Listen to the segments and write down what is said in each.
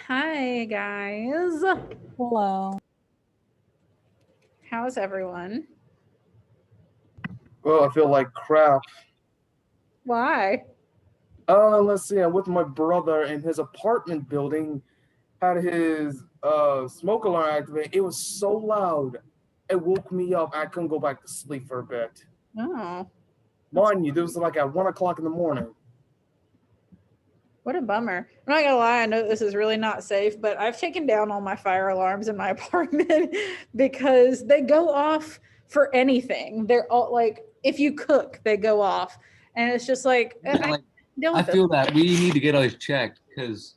Hi, guys. Hello. How's everyone? Well, I feel like crap. Why? Let's see. I'm with my brother in his apartment building. Had his smoke alarm activated. It was so loud, it woke me up. I couldn't go back to sleep for a bit. Oh, Mind you, this was like at 1 o'clock in the morning. what a bummer. I'm not gonna lie, I know this is really not safe, but I've taken down all my fire alarms in my apartment because they go off for anything. They're all like, if you cook, they go off. And it's just like, I feel that we need to get those checked because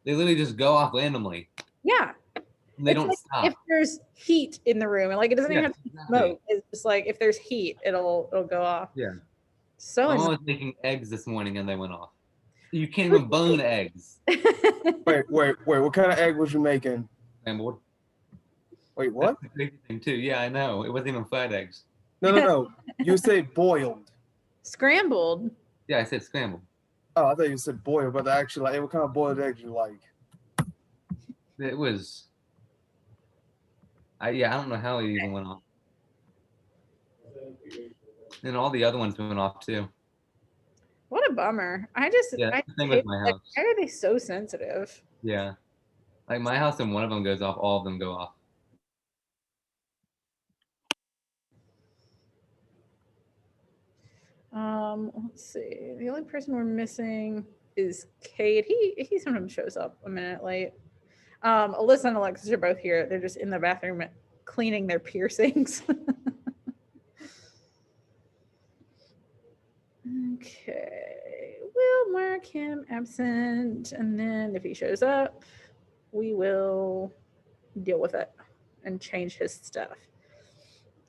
they literally just go off randomly. Yeah. And they it's don't like stop. If there's heat in the room, and like it doesn't even have to be smoke. It's just like if there's heat, it'll go off. Yeah. So my mom was making eggs this morning and they went off. You can't even bone eggs. Wait. What kind of egg was you making? Scrambled. Wait, what? That's the crazy thing too. Yeah, I know. It wasn't even fried eggs. No. You say boiled. Scrambled. Yeah, I said scrambled. Oh, I thought you said boiled, but actually, like, what kind of boiled eggs you like? It was. I don't know how it even went off. And all the other ones went off too. What a bummer. I the thing with my house. Why are they so sensitive? Yeah. Like my house, and one of them goes off, all of them go off. Let's see. The only person we're missing is Cade. He sometimes shows up a minute late. Alyssa and Alexis are both here. They're just in the bathroom cleaning their piercings. Okay. We'll mark him absent, and then if he shows up, we will deal with it and change his stuff.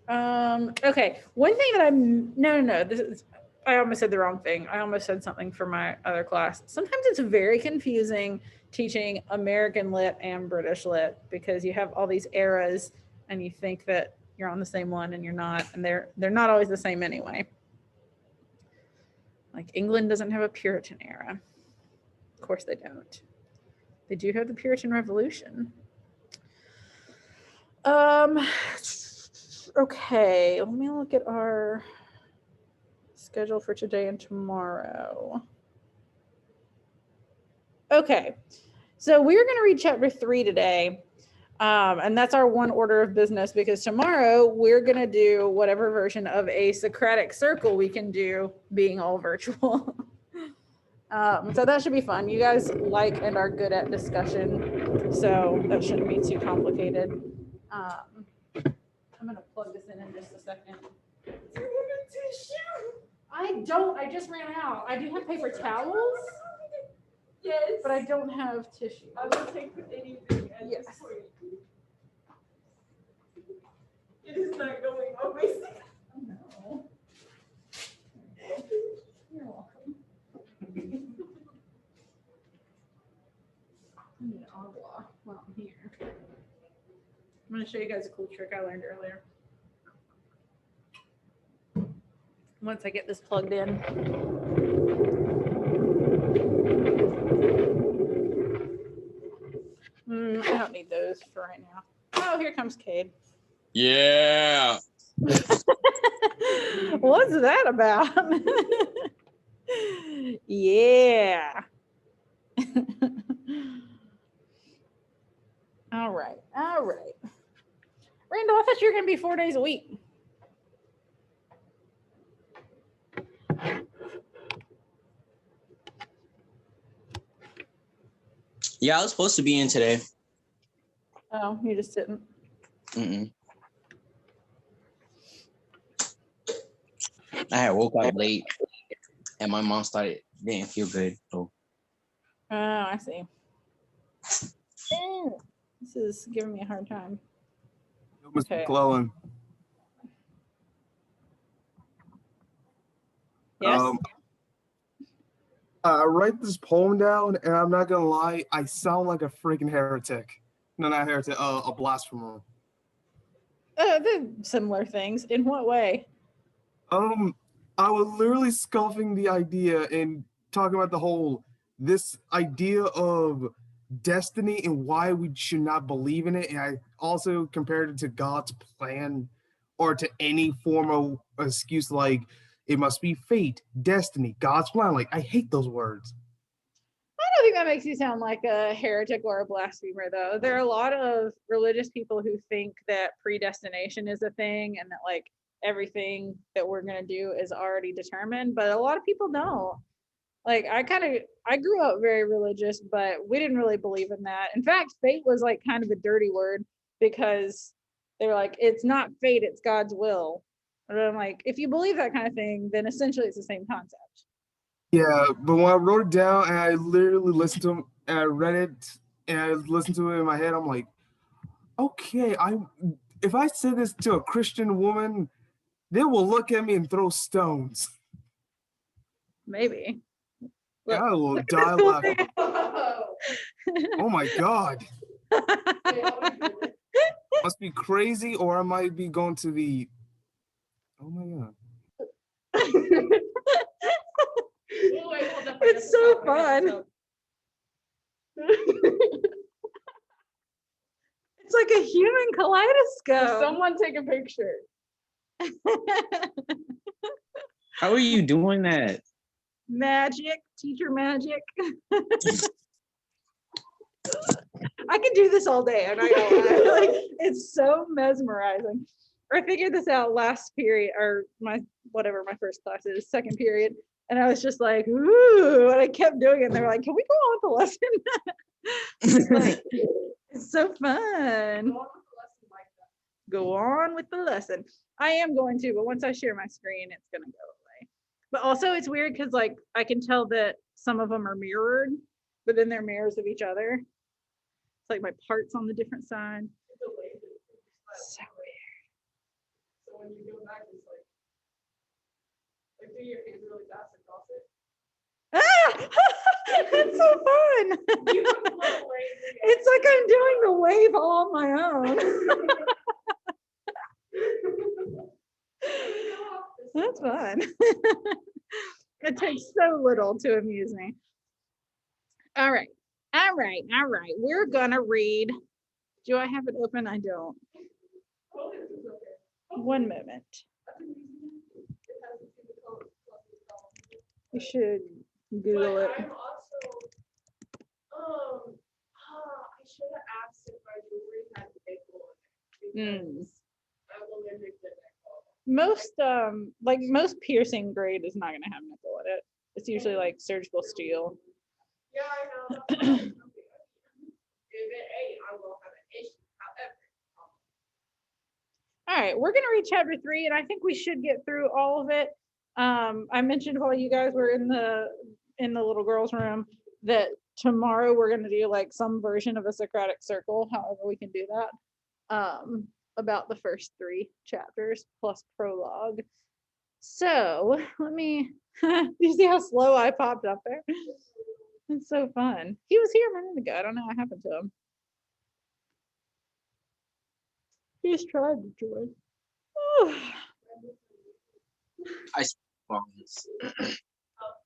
Okay. One thing that no, this is, I almost said the wrong thing. I almost said something for my other class. Sometimes it's very confusing teaching American Lit and British Lit because you have all these eras and you think that you're on the same one and you're not, and they're not always the same anyway. Like England doesn't have a Puritan era. Of course they don't. They do have the Puritan Revolution. Okay, let me look at our schedule for today and tomorrow. Okay, so we're going to read chapter 3 today, and that's our one order of business because tomorrow we're going to do whatever version of a Socratic circle we can do, being all virtual. So that should be fun. You guys like and are good at discussion, so that shouldn't be too complicated. I'm going to plug this in just a second. Do you have a tissue? I don't. I just ran out. I do have paper towels. Yes. But I don't have tissue. I will take anything. Yes. It is not going away. No. You're welcome. I need an agua while I'm here. I'm going to show you guys a cool trick I learned earlier. Once I get this plugged in. I don't need those for right now. Oh, here comes Cade. Yeah. What's that about? Yeah. All right. Randall, I thought you were going to be 4 days a week. Yeah, I was supposed to be in today. Oh, you just didn't. I had woke up late, and my mom didn't feel good. So. Oh, I see. This is giving me a hard time. Mr. McClellan. Yes. I write this poem down, and I'm not gonna lie, I sound like a freaking heretic. No, not heretic, a blasphemer. They're similar things. In what way? I was literally scoffing the idea in talking about this idea of destiny and why we should not believe in it. And I also compared it to God's plan or to any form of excuse like it must be fate, destiny, God's plan. Like, I hate those words. I don't think that makes you sound like a heretic or a blasphemer, though. There are a lot of religious people who think that predestination is a thing and that like everything that we're going to do is already determined, but a lot of people don't. Like I grew up very religious, but we didn't really believe in that. In fact, fate was like kind of a dirty word because they were like, it's not fate, it's God's will. And I'm like, if you believe that kind of thing, then essentially it's the same concept. Yeah, but when I wrote it down and I literally listened to him and I read it and I listened to it in my head, I'm like, okay, if I say this to a Christian woman, they will look at me and throw stones. Maybe. Look, I will die laughing. Oh my God. Must be crazy, or I might be going to the. Oh my God. It's so fun. It's like a human kaleidoscope. Someone take a picture. How are you doing that? Magic, teacher magic. I can do this all day. I'm not gonna lie. Like, it's so mesmerizing. I figured this out last period, or my first class is, second period, and I was just like, ooh, and I kept doing it. And they were like, can we go on with the lesson? Like, it's so fun. Go on with the lesson. I am going to, but once I share my screen, it's gonna go away. But also it's weird because like I can tell that some of them are mirrored, but then they're mirrors of each other. It's like my parts on the different side. So weird. So when you go back, it's like do your hands really fast across it. Ah! That's so fun. It's like I'm doing the wave all on my own. That's fun. It takes so little to amuse me. All right. We're gonna read. Do I have it open? I don't. One moment. You should Google it. I'm also, I should have asked if my jewelry had nickel in it. I'm allergic to nickel. Most piercing grade is not gonna have nickel in it. It's usually like surgical steel. Yeah, I know. If it ain't, I will have an issue. However, All right, we're gonna read chapter 3, and I think we should get through all of it. I mentioned while you guys were in the little girls' room that tomorrow we're gonna do like some version of a Socratic circle, however we can do that, about the first 3 chapters plus prologue. So let me. You see how slow I popped up there? It's so fun. He was here a minute ago. I don't know what happened to him. He's tried to join. Phones.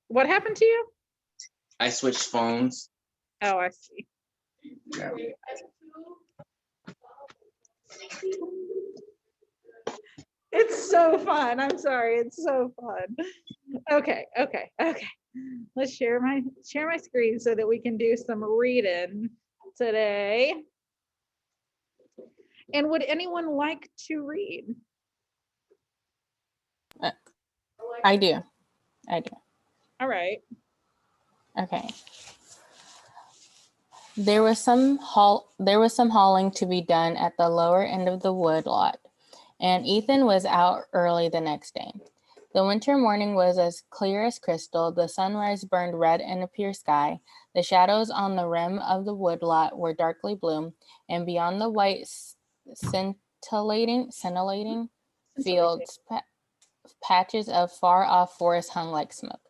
What happened to you? I switched phones. Oh, I see. Yeah. It's so fun. I'm sorry. It's so fun. Okay. Let's share my screen so that we can do some reading today. And would anyone like to read? I do. All right. Okay. There was some hauling to be done at the lower end of the wood lot, and Ethan was out early the next day. The winter morning was as clear as crystal. The sunrise burned red in a pure sky. The shadows on the rim of the woodlot were darkly blue, and beyond the white scintillating fields, patches of far-off forest hung like smoke.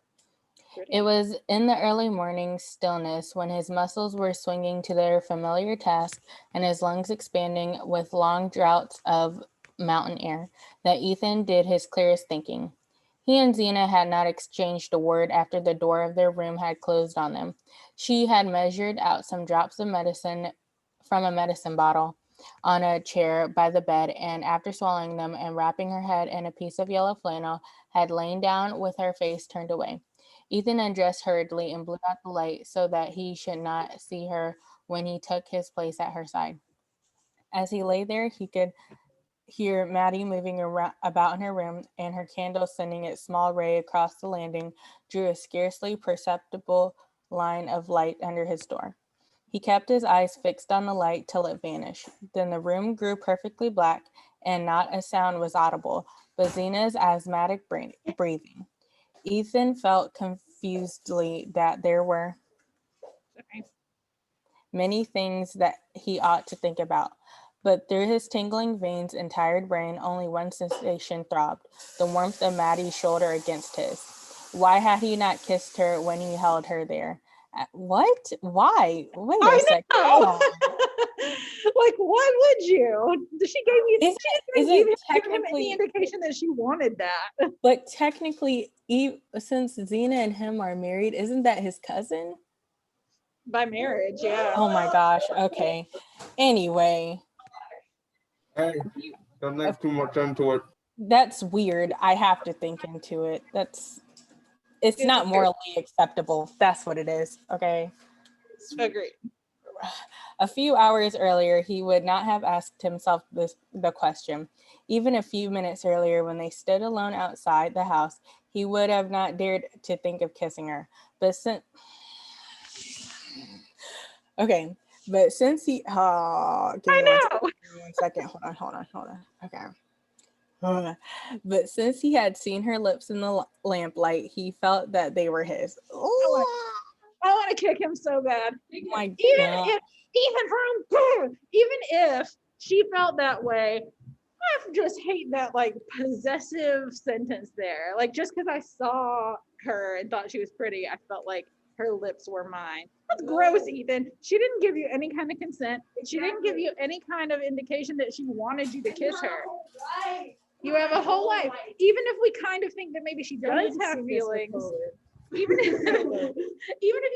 It was in the early morning stillness, when his muscles were swinging to their familiar task and his lungs expanding with long draughts of mountain air, that Ethan did his clearest thinking. He and Zena had not exchanged a word after the door of their room had closed on them. She had measured out some drops of medicine from a medicine bottle on a chair by the bed, and after swallowing them and wrapping her head in a piece of yellow flannel, had lain down with her face turned away. Ethan undressed hurriedly and blew out the light so that he should not see her when he took his place at her side. As he lay there, he could hear Maddie moving around about in her room, and her candle sending its small ray across the landing drew a scarcely perceptible line of light under his door. He kept his eyes fixed on the light till it vanished. Then the room grew perfectly black, and not a sound was audible but Zena's asthmatic breathing. Ethan felt confusedly that there were many things that he ought to think about. But through his tingling veins and tired brain, only one sensation throbbed, the warmth of Maddie's shoulder against his. Why had he not kissed her when he held her there? What? Why? Wait a second. Like, why would you? She gave you. She didn't give him technically any indication that she wanted that. But technically, since Zena and him are married, isn't that his cousin? By marriage, yeah. Oh my gosh. Okay. Anyway. Hey, don't make too much into it. That's weird. I have to think into it. It's not morally acceptable. That's what it is. Okay. Agreed. A few hours earlier, he would not have asked himself the question. Even a few minutes earlier, when they stood alone outside the house, he would have not dared to think of kissing her. But since he, give me one second. Hold on. Okay. But since he had seen her lips in the lamplight, he felt that they were his. I want to kick him so bad. My even if she felt that way, I just hate that like possessive sentence there. Like, just because I saw her and thought she was pretty, I felt like her lips were mine. That's gross, Ethan. She didn't give you any kind of consent. She didn't give you any kind of indication that she wanted you to kiss her. You have a whole life. Even if we kind of think that maybe she does have feelings, even if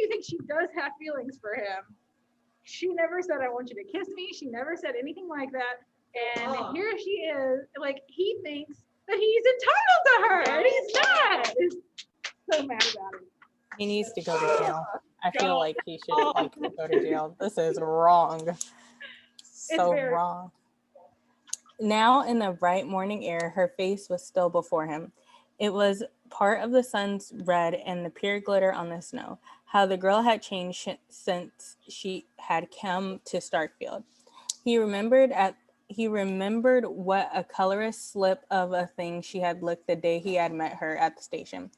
you think she does have feelings for him, she never said, I want you to kiss me. She never said anything like that. And here she is, like, he thinks that he's entitled to her, and he's not. So mad about it. He needs to go to jail. I feel like he should go to jail. This is wrong. So wrong. Now in the bright morning air, her face was still before him. It was part of the sun's red and the pure glitter on the snow. How the girl had changed since she had come to Starkfield. He remembered what a colorless slip of a thing she had looked the day he had met her at the station.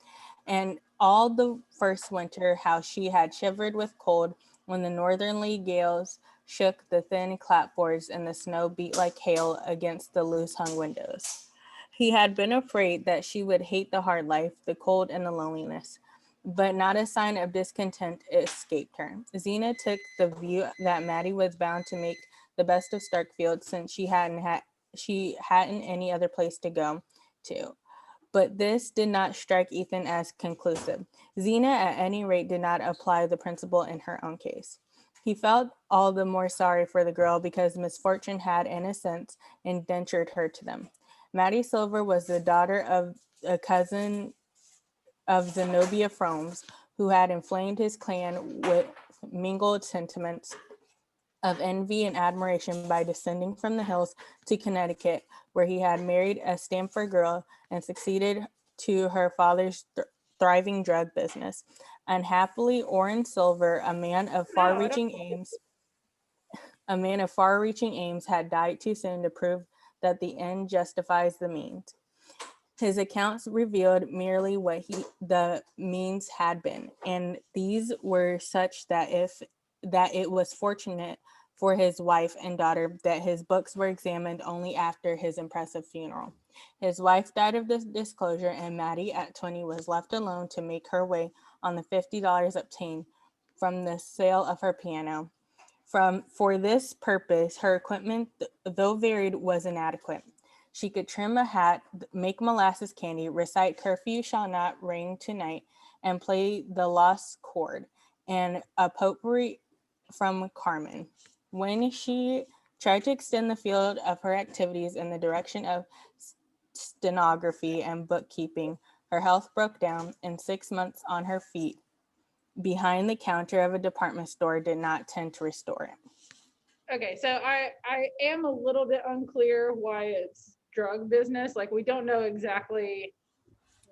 And all the first winter, how she had shivered with cold when the northerly gales shook the thin clapboards and the snow beat like hail against the loose-hung windows. He had been afraid that she would hate the hard life, the cold, and the loneliness, but not a sign of discontent escaped her. Zena took the view that Maddie was bound to make the best of Starkfield since she hadn't any other place to go to. But this did not strike Ethan as conclusive. Zena, at any rate, did not apply the principle in her own case. He felt all the more sorry for the girl because misfortune had, in a sense, indentured her to them. Maddie Silver was the daughter of a cousin of Zenobia Fromes, who had inflamed his clan with mingled sentiments of envy and admiration by descending from the hills to Connecticut, where he had married a Stamford girl and succeeded to her father's thriving drug business. Unhappily, Orrin Silver, a man of far-reaching aims, had died too soon to prove that the end justifies the means. His accounts revealed merely what the means had been, and these were such that it was fortunate for his wife and daughter that his books were examined only after his impressive funeral. His wife died of this disclosure, and Maddie, at 20, was left alone to make her way on the $50 obtained from the sale of her piano. For this purpose, her equipment, though varied, was inadequate. She could trim a hat, make molasses candy, recite curfew shall not ring tonight, and play the lost chord and a potpourri from Carmen. When she tried to extend the field of her activities in the direction of stenography and bookkeeping, her health broke down, and 6 months on her feet behind the counter of a department store did not tend to restore it. Okay, so I am a little bit unclear why it's drug business. Like, we don't know exactly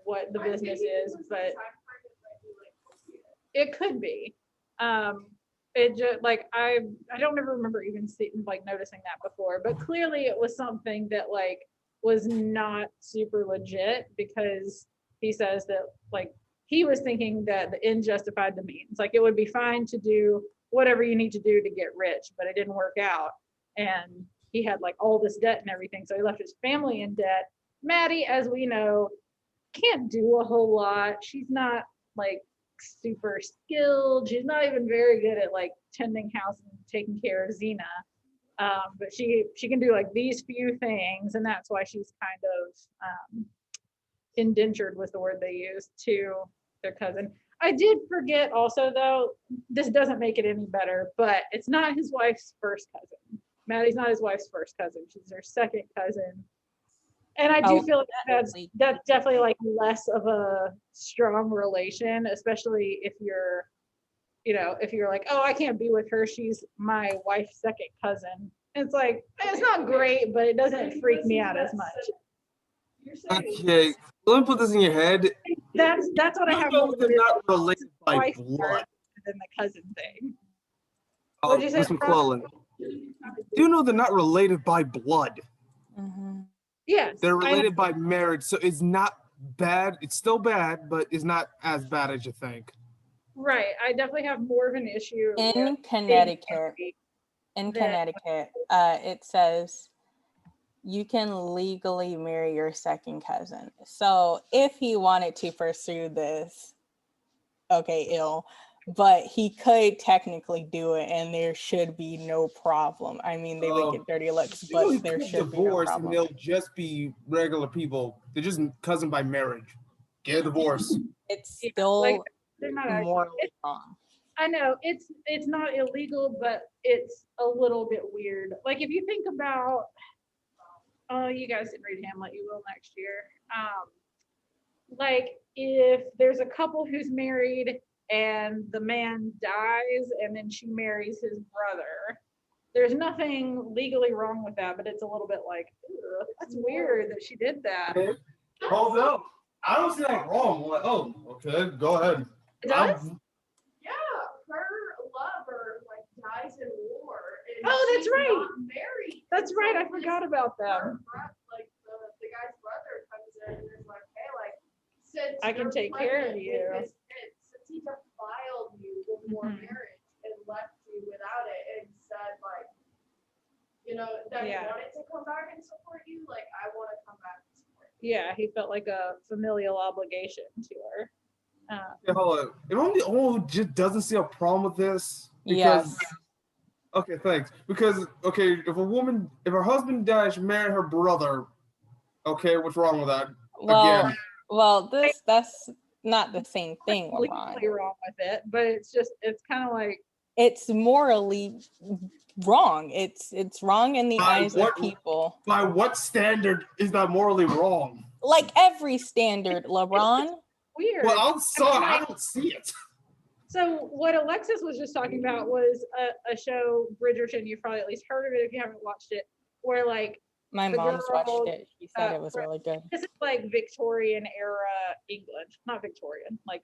what the business is, but it could be. It just like I don't ever remember even seeing, like, noticing that before, but clearly it was something that like was not super legit, because he says that like he was thinking that the end justified the means. Like, it would be fine to do whatever you need to do to get rich, but it didn't work out, and he had like all this debt and everything, so he left his family in debt. Maddie, as we know, can't do a whole lot. She's not like super skilled. She's not even very good at like tending house and taking care of Xena. But she can do like these few things, and that's why she's kind of indentured was the word they used to their cousin. I did forget also, though, this doesn't make it any better, but it's not his wife's first cousin. Maddie's not his wife's first cousin. She's her second cousin. And I do feel like that's definitely like less of a strong relation, especially if you're, if you're like, oh, I can't be with her, she's my wife's second cousin. It's like, it's not great, but it doesn't freak me out as much. Okay, let me put this in your head. That's what I have. They're not related by blood. Than the cousin thing. What'd you say, Miss McClellan? Do you know they're not related by blood? Mm-hmm. Yes. They're related by marriage, so it's not bad. It's still bad, but it's not as bad as you think. Right. I definitely have more of an issue in Connecticut. It says you can legally marry your second cousin. So if he wanted to pursue this, okay, ill, but he could technically do it, and there should be no problem. I mean, they would get dirty looks, but there should be no problem. And they'll just be regular people. They're just cousin by marriage. Get a divorce. It's still like, they're not morally wrong. I know it's not illegal, but it's a little bit weird. Like, if you think about, oh, you guys didn't read Hamlet, you will next year. Like, if there's a couple who's married and the man dies and then she marries his brother, there's nothing legally wrong with that, but it's a little bit like, that's weird that she did that. Hold up. I don't see that wrong. I'm like, oh, okay, go ahead. It does? Yeah, her lover like dies in war. And that's right. Not married. That's right. I forgot about that. Like the guy's brother comes in and is like, hey, like, since I can take care of you. Since he defiled you before marriage and left you without it, and said like, that he wanted to come back and support you, like, I want to come back and support you. Yeah, he felt like a familial obligation to her. Hold on. Am I the only one who just doesn't see a problem with this? Yes. Okay, thanks. Because, okay, if her husband dies, she married her brother, okay, what's wrong with that? That's not the same thing, LeBron. Legally wrong with it, but it's kind of like, it's morally wrong. It's wrong in the eyes of people. By what standard is that morally wrong? Like every standard, LeBron. Weird. Well, I'm sorry, I don't see it. So what Alexis was just talking about was a show, Bridgerton. You've probably at least heard of it if you haven't watched it, where like my mom's watched it. She said it was really good. This is like Victorian era England, not Victorian, like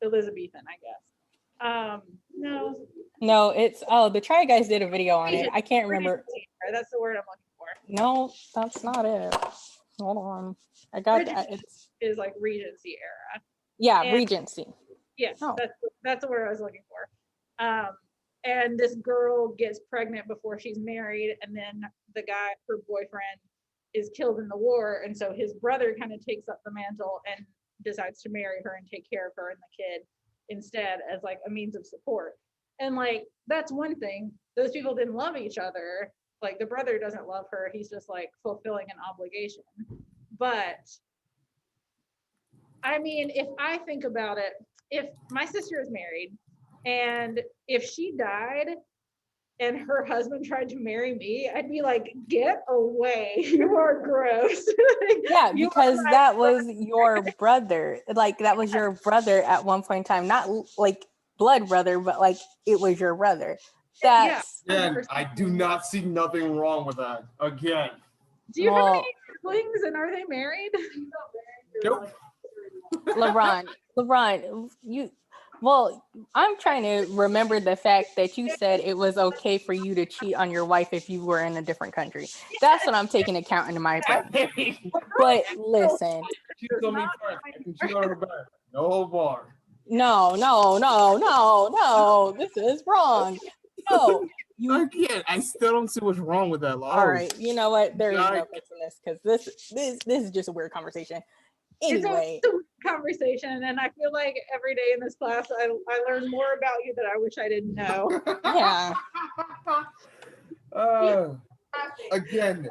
Elizabethan, I guess. No, it's the Try Guys did a video on it. I can't remember. That's the word I'm looking for. No, that's not it. Hold on, I got that. Is like Regency era. Yeah, Regency. Yes, that's the word I was looking for. And this girl gets pregnant before she's married, and then her boyfriend, is killed in the war, and so his brother kind of takes up the mantle and decides to marry her and take care of her and the kid instead, as like a means of support. And like, that's one thing. Those people didn't love each other. like the brother doesn't love her. He's just like fulfilling an obligation. But I mean, if I think about it, if my sister is married and if she died and her husband tried to marry me, I'd be like, get away. You are gross. Yeah, You because are my that was your brother. Like that was your brother at one point in time. Not like blood brother, but like it was your brother. That's Again, I do not see nothing wrong with that. Again. Do you have well, any siblings and are they married? Nope. LeBron, I'm trying to remember the fact that you said it was okay for you to cheat on your wife if you were in a different country. That's what I'm taking account into my brain. But listen, She told me first. I can cheat on her back. No bar. no, this is wrong. No, Again, I still don't see what's wrong with that. all right, you know what? There is no Yikes. fixing this because this is just a weird conveation. Anyway, It's a weird conversation, and I feel like every day in this class, I learn more about you that I wish I didn't know. yeah, Again,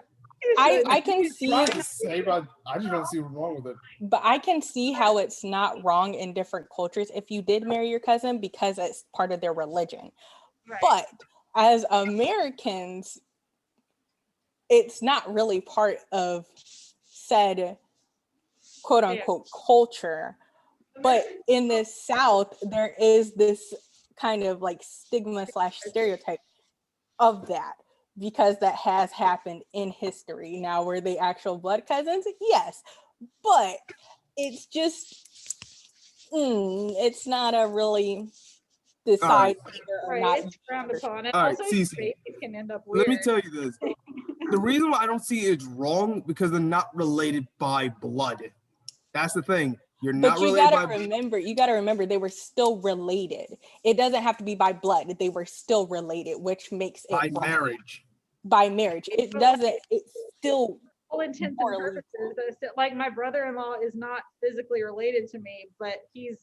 I can see, trying to say, but I just don't see what's wrong with it. but I can see how it's not wrong in different cultures if you did marry your cousin because it's part of their religion. Right. But as Americans, it's not really part of said quote unquote culture. But in the South, there is this kind of like stigma / stereotype of that because that has happened in history. Now, were they actual blood cousins? Yes, but it's just, it's not a really decide whether or not. It's frowned upon. And All right, also, Cece, babies can end up weird. let me tell you this. The reason why I don't see it's wrong because they're not related by blood. That's the thing. You're not But you related gotta by remember they were still related. It doesn't have to be by blood. They were still related, which makes it by wrong. marriage. By marriage. It doesn't, it's still All intents and morally purposes, like my brother-in-law is not physically related to me, but he's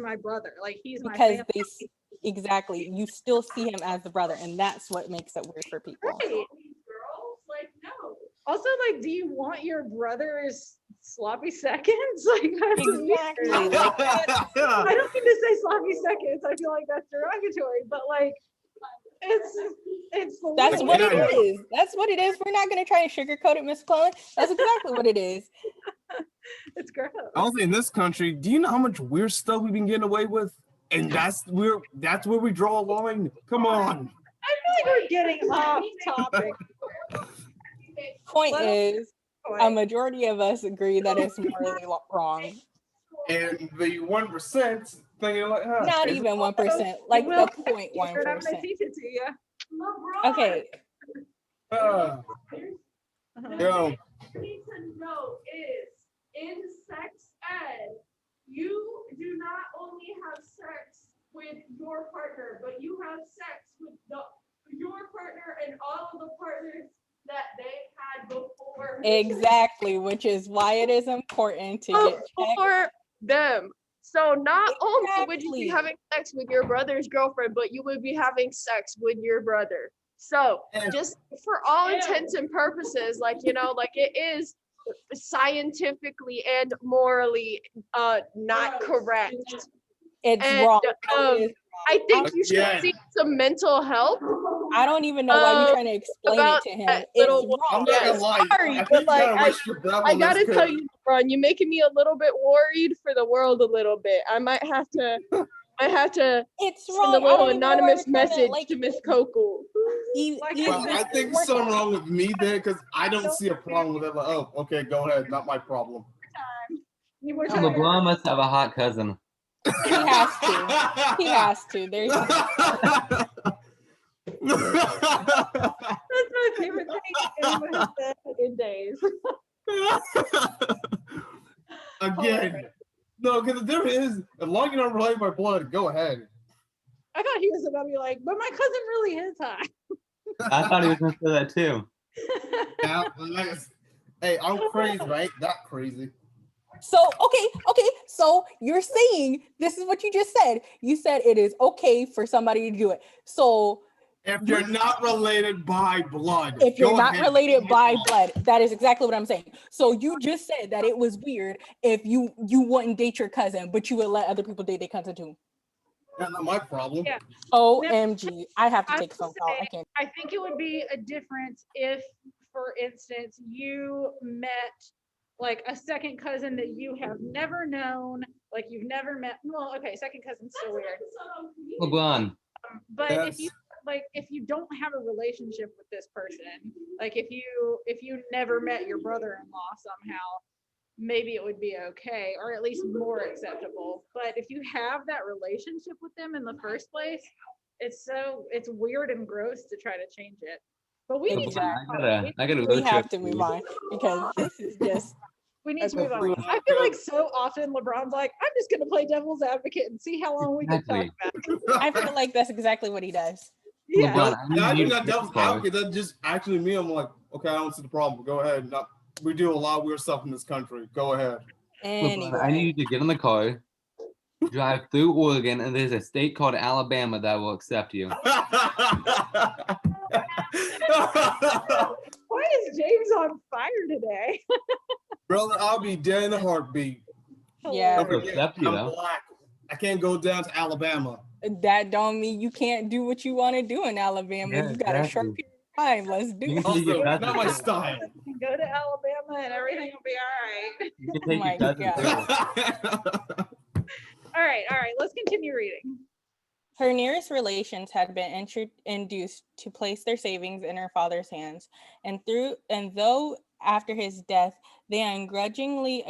my brother. Like he's my because family. exactly, you still see him as the brother, and that's what makes it weird for people. Right. Girls, like, no. Also, like, do you want your brother's sloppy seconds? Like, that's Exactly. weird. Like, I don't mean to say sloppy seconds. I feel like that's derogatory, but like, it's that's weird. what it is. That's what it is. We're not gonna try and sugarcoat it, Miss Cullen. That's exactly what it is. It's gross. Also, in this country, do you know how much weird stuff we've been getting away with? And that's where we draw a line. Come on. I feel like we're getting off topic. Point Well, is, a majority of us agree that it's morally wrong. And the 1% thinking like, huh, Not is it- even 1%, like Will, the 0.1%. I'm gonna teach it to you. Okay, Yo, You need to know is in sex ed, you do not only have sex with your partner, but you have sex with your partner and all of the partners that they've had before. exactly, which is why it is important to get checked. For them. So not only would you be Exactly. having sex with your brother's girlfriend, but you would be having sex with your brother. So just for all intents and purposes, like, you know, like it is scientifically and morally not correct. It's And, wrong. It is I think you should Again. seek some mental help. I don't even know why you're trying to explain it about to him. that It's little one. I'm wrong. not Yeah, gonna lie. sorry, I but, think you like, gotta rest your breath I on this gotta tell 'cause- you, Ron, you're making me a little bit worried for the world a little bit. I might have to It's send wrong. a I little don't even know why anonymous we're trying message like, to Miss Coco. Well, I think it's something wrong with me there because I don't see a problem with it. Like, oh, okay, go ahead, not my problem. You were LeBron must have a hot cousin. He has to. He has to. There's That's my favorite thing anyone has said in days. Again, no, because there is, as long as you're not related by blood, go ahead. I thought he was about to be like, but my cousin really is hot. I thought he was gonna say that too. Now, hey, I'm crazy, right? That crazy. so okay. So you're saying this is what you just said. You said it is okay for somebody to do it. So If you're not related by blood. If you're go not ahead. related by blood, that is exactly what I'm saying. So you just said that it was weird if you wouldn't date your cousin, but you would let other people date their cousin too. That's not my problem. Yeah. OMG. I have to I take a phone will call. say, I can't. I think it would be a difference if, for instance, you met like a second cousin that you have never known, like you've never met. Well, okay, second cousin's so weird. LeBron. But if you Yes. like, if you don't have a relationship with this person, like if you never met your brother-in-law somehow, maybe it would be okay, or at least more acceptable. But if you have that relationship with them in the first place, it's weird and gross to try to change it. But we need to Exactly. I gotta We road have trip. to move on because this is just we need to Okay. move on. I feel like so often LeBron's like, I'm just gonna play devil's advocate and see how long we can talk Exactly. about it. I feel like that's exactly what he does. Yeah. LeBron, Yeah, I I do need that you devil's to call. advocate. That's just actually me. I'm like, okay, I don't see the problem. Go ahead. No, we do a lot of weird stuff in this country. Go ahead. LeBron, I Anyway, need you to get in the car, drive through Oregon, and there's a state called Alabama that will accept you. Why is James on fire today? Brother, I'll be dead in a heartbeat. Yeah. Don't They'll forget, accept you, I'm though. black. I can't go down to Alabama. that don't mean you can't do what you want to do in Alabama. Yeah, You got a short exactly. period of time. Let's do You it. can take your Also, cousin not my too. style. You can go to Alabama and everything will be all right. You can Oh take my your cousin God. too. All right, let's continue reading. Her nearest relations had been induced to place their savings in her father's hands, and though after his death they ungrudgingly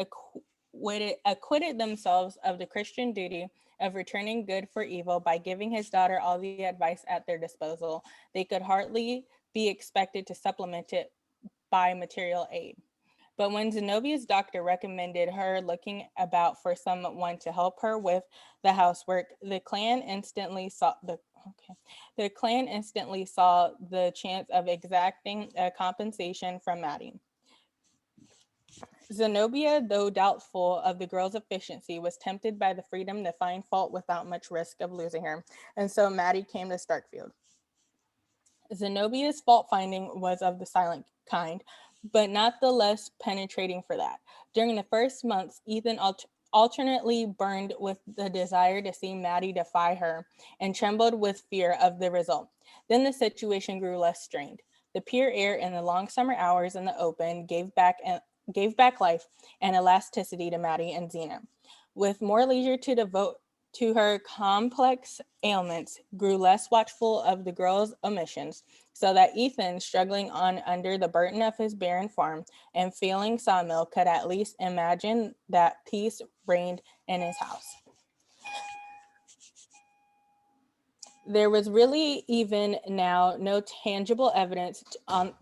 acquitted themselves of the Christian duty of returning good for evil by giving his daughter all the advice at their disposal, they could hardly be expected to supplement it by material aid. But when Zenobia's doctor recommended her looking about for someone to help her with the housework, the clan instantly saw the chance of exacting a compensation from Maddie. Zenobia, though doubtful of the girl's efficiency, was tempted by the freedom to find fault without much risk of losing her, and so Maddie came to Starkfield. Zenobia's fault finding was of the silent kind, but not the less penetrating for that. During the first months, Ethan alternately burned with the desire to see Maddie defy her and trembled with fear of the result. Then the situation grew less strained. The pure air and the long summer hours in the open gave back life and elasticity to Maddie and Xena. With more leisure to devote to her complex ailments, grew less watchful of the girl's omissions, so that Ethan, struggling on under the burden of his barren farm and failing sawmill, could at least imagine that peace reigned in his house. There was really even now no tangible evidence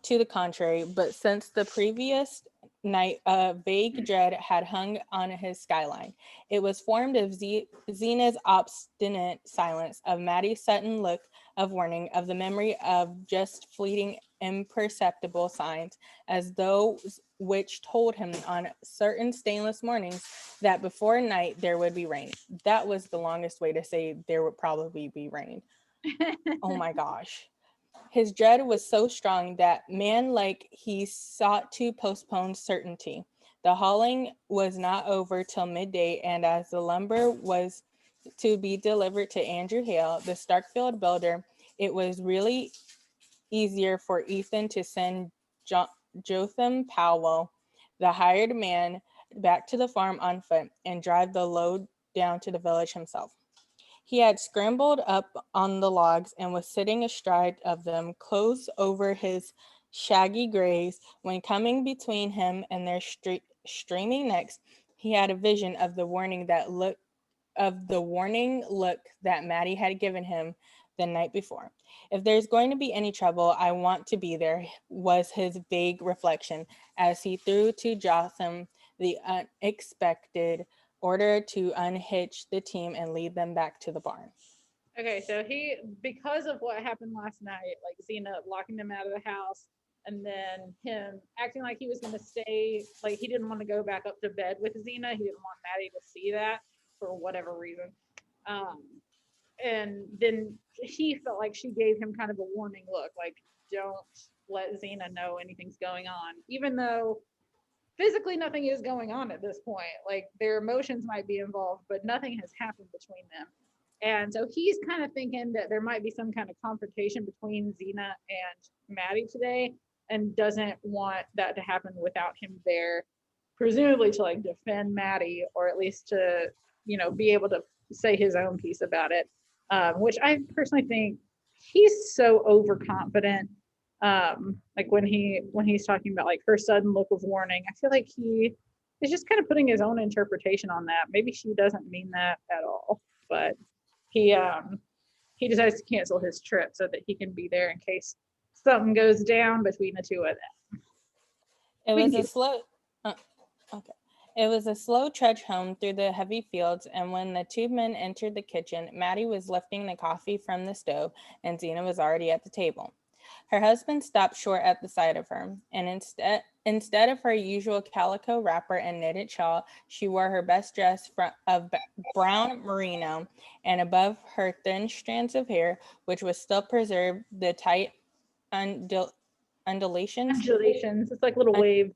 to the contrary, but since the previous night, a vague dread had hung on his skyline. It was formed of Xena's obstinate silence, of Maddie's sudden look of warning, of the memory of just fleeting, imperceptible signs, as those which told him on certain stainless mornings that before night there would be rain. That was the longest way to say there would probably be rain. Oh my gosh. His dread was so strong that, man-like, he sought to postpone certainty. The hauling was not over till midday, and as the lumber was to be delivered to Andrew Hale, the Starkfield builder, it was really easier for Ethan to send Jotham Powell, the hired man, back to the farm on foot and drive the load down to the village himself. He had scrambled up on the logs and was sitting astride of them, close over his shaggy grays, when coming between him and their streaming necks, he had a vision of the warning look that Maddie had given him the night before. If there's going to be any trouble, I want to be there, was his vague reflection as he threw to Jotham the unexpected order to unhitch the team and lead them back to the barn. Okay, so because of what happened last night, like Xena locking them out of the house, and then him acting like he was going to stay, like he didn't want to go back up to bed with Xena. He didn't want Maddie to see that for whatever reason. and then he felt like she gave him kind of a warning look, like, don't let Xena know anything's going on, even though physically nothing is going on at this point. Like, their emotions might be involved, but nothing has happened between them. And so he's kind of thinking that there might be some kind of confrontation between Xena and Maddie today, and doesn't want that to happen without him there, presumably to like defend Maddie, or at least to, be able to say his own piece about it. Which I personally think he's so overconfident. Like when he's talking about like her sudden look of warning, I feel like he is just kind of putting his own interpretation on that. Maybe she doesn't mean that at all, but he decides to cancel his trip so that he can be there in case something goes down between the two of them. It was a slow. Okay. It was a slow trudge home through the heavy fields, and when the two men entered the kitchen, Maddie was lifting the coffee from the stove, and Xena was already at the table. Her husband stopped short at the sight of her, and instead of her usual calico wrapper and knitted shawl, she wore her best dress of brown merino, and above her thin strands of hair, which was still preserved, the tight undulations. It's like little waves.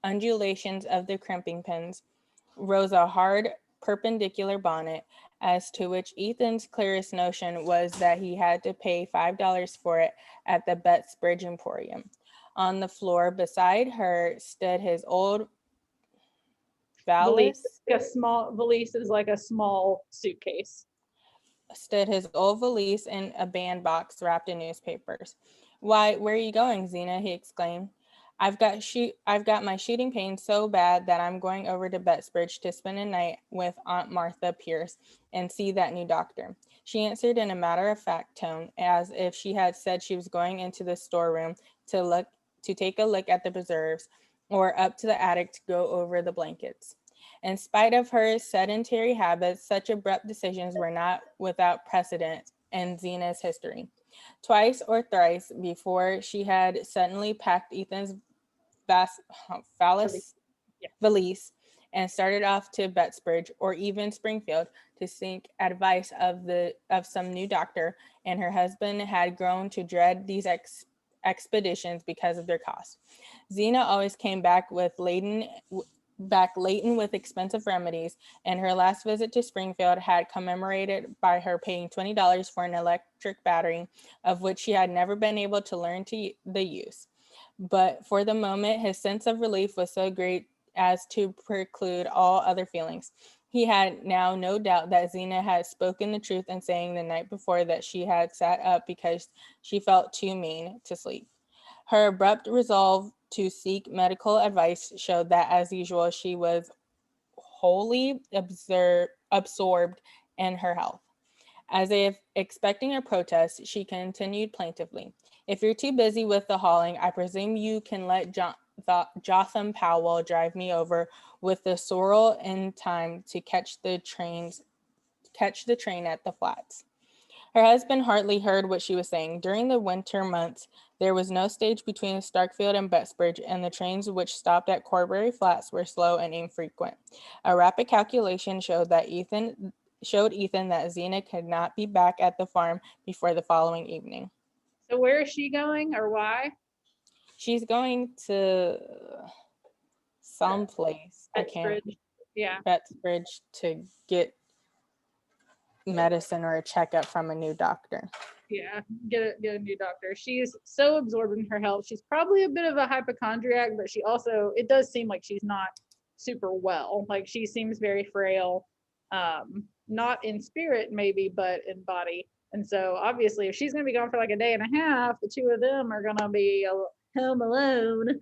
Undulations of the crimping pins, rose a hard perpendicular bonnet, as to which Ethan's clearest notion was that he had to pay $5 for it at the Bettsbridge Emporium. On the floor beside her stood his old valise. A small valise is like a small suitcase. Stood his old valise in a bandbox wrapped in newspapers. "Why, where are you going, Xena?" he exclaimed. I've got my shooting pain so bad that I'm going over to Bettsbridge to spend a night with Aunt Martha Pierce and see that new doctor," she answered in a matter-of-fact tone, as if she had said she was going into the storeroom to take a look at the preserves, or up to the attic to go over the blankets. In spite of her sedentary habits, such abrupt decisions were not without precedent in Xena's history. Twice or thrice before, she had suddenly packed Ethan's valise and started off to Bettsbridge or even Springfield to seek advice of some new doctor, and her husband had grown to dread these expeditions because of their cost. Xena always came back laden with expensive remedies, and her last visit to Springfield had commemorated by her paying $20 for an electric battery, of which she had never been able to learn the use. But for the moment, his sense of relief was so great as to preclude all other feelings. He had now no doubt that Xena had spoken the truth in saying the night before that she had sat up because she felt too mean to sleep. Her abrupt resolve to seek medical advice showed that, as usual, she was wholly absorbed in her health. As if expecting a protest, she continued plaintively, "If you're too busy with the hauling, I presume you can let Jotham Powell drive me over with the sorrel in time to catch the train at the flats." Her husband hardly heard what she was saying. During the winter months, there was no stage between Starkfield and Bettsbridge, and the trains which stopped at Corbury Flats were slow and infrequent. A rapid calculation showed Ethan that Xena could not be back at the farm before the following evening. So where is she going, or why? She's going to someplace. Bettsbridge to get medicine or a checkup from a new doctor. Yeah, get a new doctor. She's so absorbed in her health. She's probably a bit of a hypochondriac, but it does seem like she's not super well. Like, she seems very frail, not in spirit maybe, but in body. And so obviously if she's going to be gone for like a day and a half, the two of them are going to be home alone.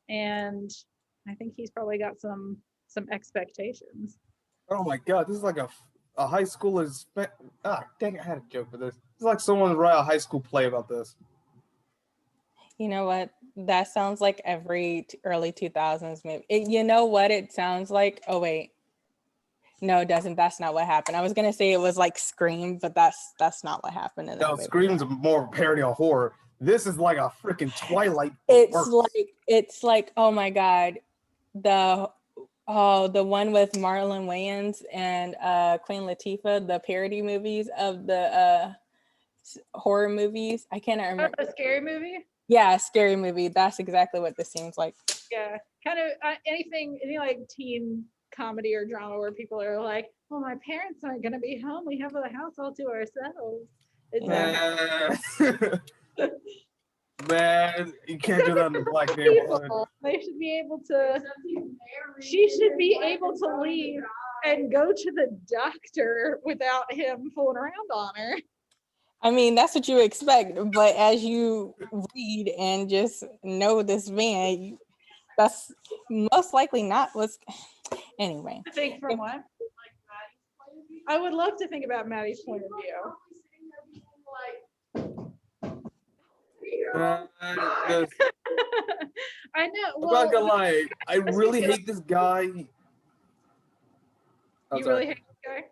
And I think he's probably got some expectations. Oh my God, this is like a high schooler's. Dang it, I had a joke for this. It's like someone wrote a high school play about this. You know what? That sounds like every early 2000s movie. You know what it sounds like? Oh, wait. No, it doesn't. That's not what happened. I was going to say it was like Scream, but that's not what happened in that movie. Scream's more parody of horror. This is like a freaking Twilight. It's like, oh my God. Oh, the one with Marlon Wayans and Queen Latifah, the parody movies of the horror movies. I cannot remember. A scary movie? Yeah, scary movie. That's exactly what this seems like. Yeah, kind of any like teen comedy or drama where people are like, well, my parents aren't going to be home. We have the house all to ourselves. It's Man, you can't do that in the black neighborhood. people. They should be able to, she should be able to leave and go to the doctor without him fooling around on her. I mean, that's what you expect, but as you read and just know this man, that's most likely not what's. Anyway. I think from what? I would love to think about Maddie's point of view. I know. I'm not gonna lie. I really hate this guy. You really hate this guy?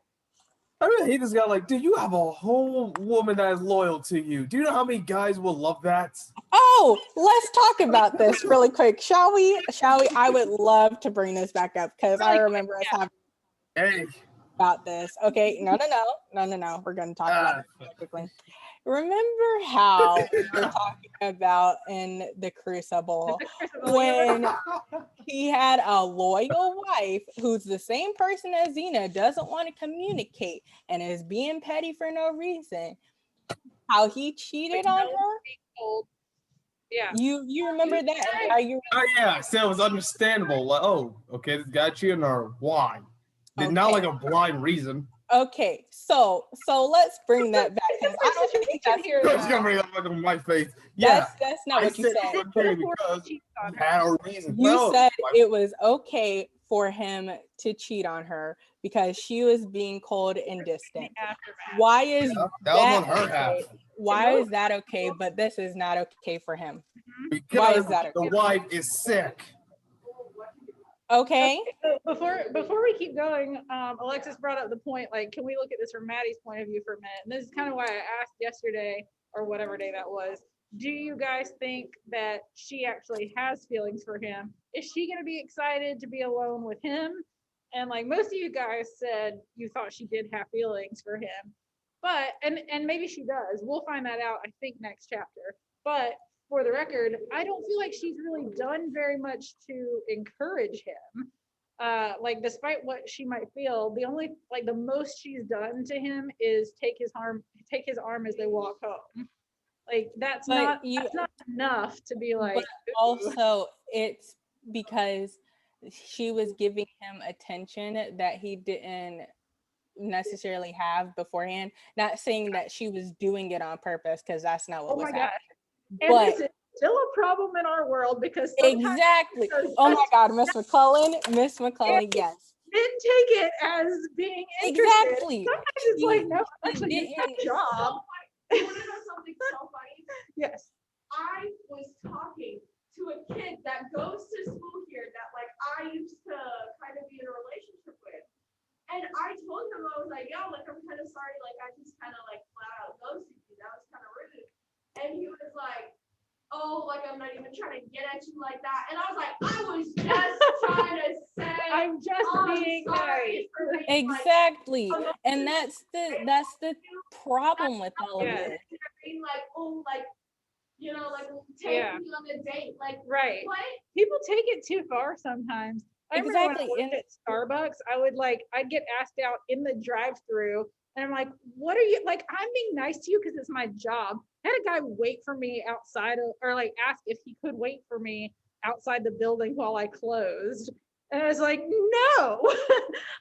I really hate this guy. Like, dude, you have a whole woman that is loyal to you. Do you know how many guys will love that? Oh, let's talk about this really quick, shall we? I would love to bring this back up because I remember us having about this. Okay, no. We're going to talk about it quickly. Remember how we were talking about in the Crucible when he had a loyal wife who's the same person as Xena, doesn't want to communicate and is being petty for no reason. How he cheated on her? Yeah. You remember that? And how you yeah, so it was understandable. Like, oh, okay, this guy cheating on her. Why? Not like a blind reason. Okay, so let's bring that back because I don't think that's here. It's gonna bring that on my face. Yeah, that's not what you said. Okay because he had a reason. You said it was okay for him to cheat on her because she was being cold and distant. Why is that okay? Why is that okay? But this is not okay for him. Because why is that okay? The wife is sick. Okay. Before we keep going, Alexis brought up the point, like, can we look at this from Maddie's point of view for a minute? And this is kind of why I asked yesterday or whatever day that was. Do you guys think that she actually has feelings for him? Is she going to be excited to be alone with him? And like most of you guys said, you thought she did have feelings for him, but and maybe she does. We'll find that out, I think, next chapter. But for the record, I don't feel like she's really done very much to encourage him. Like, despite what she might feel, the most she's done to him is take his arm as they walk home. Like, that's not enough to be like. But also, it's because she was giving him attention that he didn't necessarily have beforehand. Not saying that she was doing it on purpose, because that's not what was happening. And but this is still a problem in our world because exactly. Oh my God, Miss McClellan, yes. Didn't take it as being interested. Exactly. Sometimes it's like, no, actually, it's a job. You want to know something so funny? Yes. I was talking to a kid that goes to school here that like I used to kind of be in a relationship with. And I told him, I was like, yo, like, I'm kind of sorry. Like, I just kind of like flat out ghosted you. That was kind of rude. And he was like, oh, like, I'm not even trying to get at you like that. And I was like, I was just trying to say, I'm just being nice. Exactly. Like, and that's the problem with all of this. Being like, oh, like, you know, like, take me on a date. Like, right. What? People take it too far sometimes. I remember when I worked at Starbucks, I'd get asked out in the drive-thru. And I'm like, what are you, like, I'm being nice to you because it's my job. I had a guy wait for me outside or like ask if he could wait for me outside the building while I closed. And I was like, no.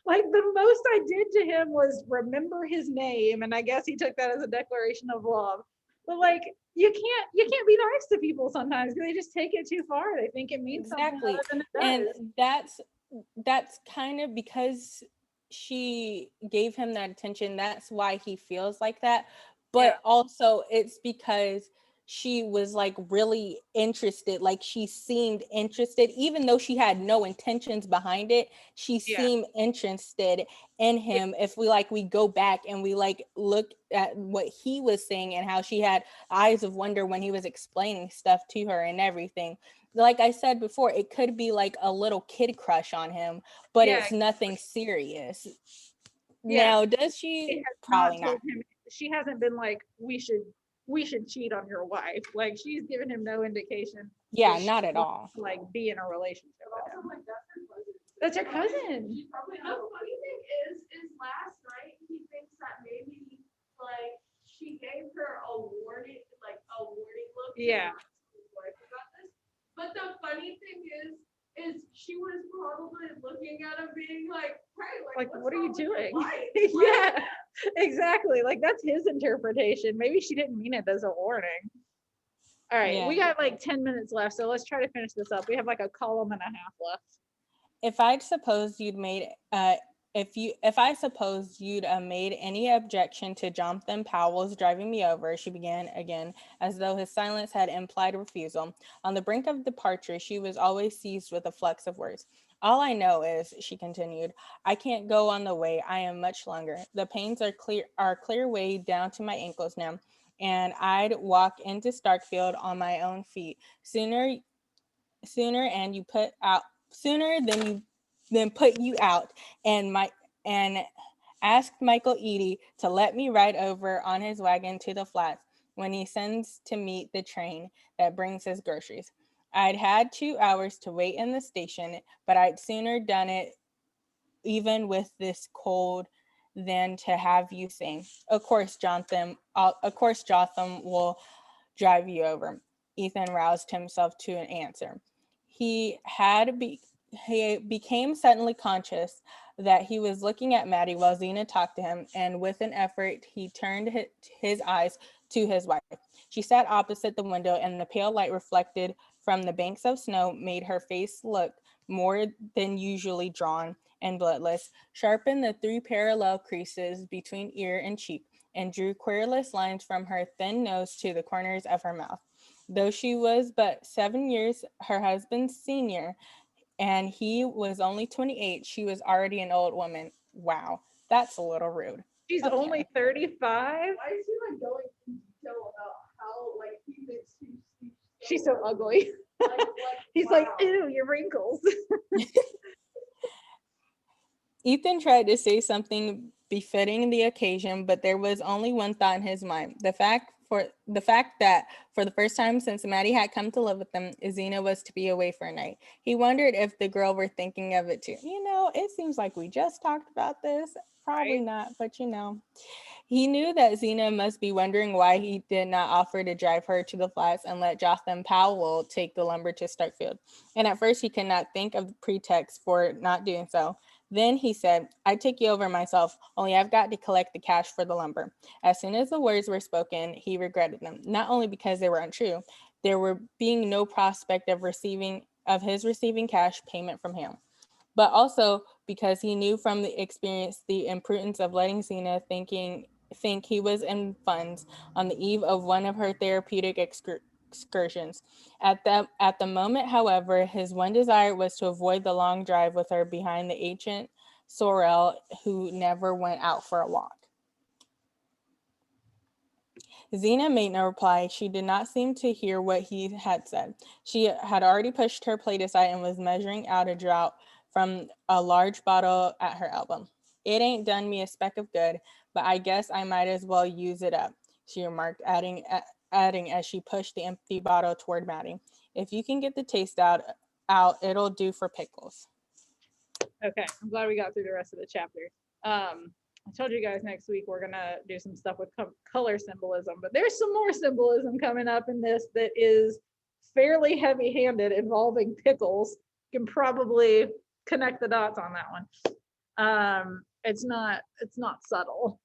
Like, the most I did to him was remember his name. And I guess he took that as a declaration of love. But like, you can't be nice to people sometimes because they just take it too far. They think it means something other than it does. And that's kind of because she gave him that attention. That's why he feels like that. But also it's because she was like really interested. Like, she seemed interested, even though she had no intentions behind it. She seemed interested in him. If we go back and we like look at what he was saying and how she had eyes of wonder when he was explaining stuff to her and everything. like I said before, it could be like a little kid crush on him, but Yeah. it's nothing serious. Yeah. Now, does She she? has Probably not not. told him. She hasn't been like, we should cheat on your wife. Like, she's given him no indication. Yeah, that she not at wants all. to, like, be in a relationship with Also, him. like, That's her cousin. She probably the funny thing is last night he thinks that maybe like she gave her a warning look. Yeah. To his wife about this. But the funny thing is she was probably looking at him being like, hey, Like, what's what are you wrong with your doing? wife? Yeah, exactly. Like, that's his interpretation. Maybe she didn't mean it as a warning. All right, Yeah. we got like 10 minutes left, so let's try to finish this up. We have like a column and a half left. If I suppose you'd made if I suppose you'd made any objection to Jonathan Powell's driving me over, she began again, as though his silence had implied refusal. On the brink of departure, she was always seized with a flux of words. All I know is, she continued, I can't go on the way I am much longer. The pains are clear way down to my ankles now, and I'd walk into Starkfield on my own feet sooner and you put out sooner than put you out, and asked Michael Eady to let me ride over on his wagon to the flats when he sends to meet the train that brings his groceries. I'd had 2 hours to wait in the station, but I'd sooner done it even with this cold than to have you sing. Of course, Jotham will drive you over. Ethan roused himself to an answer. He became suddenly conscious that he was looking at Maddie while Zena talked to him, and with an effort, he turned his eyes to his wife. She sat opposite the window, and the pale light reflected from the banks of snow made her face look more than usually drawn and bloodless, sharpened the 3 parallel creases between ear and cheek, and drew querulous lines from her thin nose to the corners of her mouth. Though she was but 7 years her husband's senior, and he was only 28, she was already an old woman. Wow, that's a little rude. She's Okay. only 35. Why is he like going into detail about how like he thinks She's so ugly. He's wow. like, ew, your wrinkles. Ethan tried to say something befitting the occasion, but there was only one thought in his mind. The fact that for the first time since Maddie had come to live with them, Zena was to be away for a night. He wondered if the girl were thinking of it too. It seems like we just talked about this. Probably Right. not, but He knew that Zena must be wondering why he did not offer to drive her to the flats and let Jotham Powell take the lumber to Starkfield. And at first he could not think of the pretext for not doing so. Then he said, I'd take you over myself, only I've got to collect the cash for the lumber. As soon as the words were spoken, he regretted them, not only because they were untrue, there were being no prospect of his receiving cash payment from him, but also because he knew from the experience the imprudence of letting Zena think he was in funds on the eve of one of her therapeutic excursions. At the moment, however, his one desire was to avoid the long drive with her behind the ancient sorrel who never went out for a walk. Zena made no reply. She did not seem to hear what he had said. She had already pushed her plate aside and was measuring out a draught from a large bottle at her elbow. It ain't done me a speck of good, but I guess I might as well use it up, she remarked, adding as she pushed the empty bottle toward Maddie. If you can get the taste out, it'll do for pickles. Okay, I'm glad we got through the rest of the chapter. I told you guys next week we're gonna do some stuff with color symbolism, but there's some more symbolism coming up in this that is fairly heavy-handed involving pickles. You can probably connect the dots on that one. It's not subtle.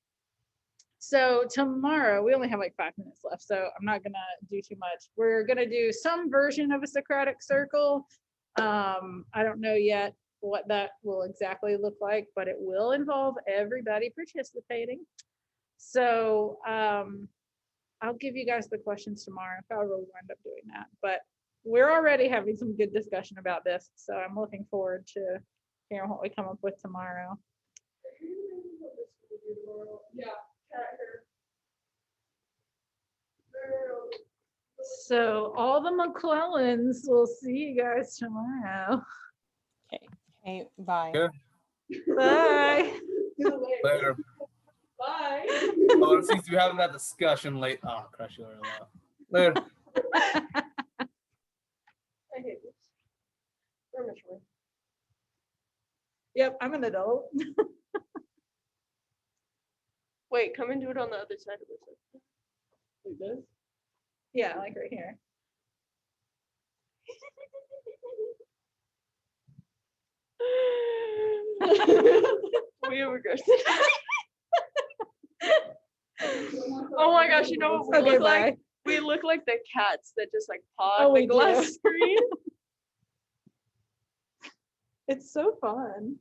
So tomorrow, we only have like 5 minutes left, so I'm not gonna do too much. We're gonna do some version of a Socratic circle. I don't know yet what that will exactly look like, but it will involve everybody participating. So I'll give you guys the questions tomorrow, however we wind up doing that. But we're already having some good discussion about this, so I'm looking forward to hearing what we come up with tomorrow. Yeah, cat hair. So all the McClellans will see you guys tomorrow. Okay, bye. Yeah. Bye. Later. Bye. Oh, it seems to be having that discussion late. Oh, crush you later. I hate this. We're mature. Yep, I'm an adult. Wait, come and do it on the other side of this. Like this? Yeah, like right here. We have aggressive. Oh my gosh, you know what we Okay, look bye. like? We look like the cats that just like paw Oh, the we glass do. screen. It's so fun.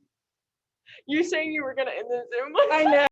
You saying you were gonna end the Zoom? I know.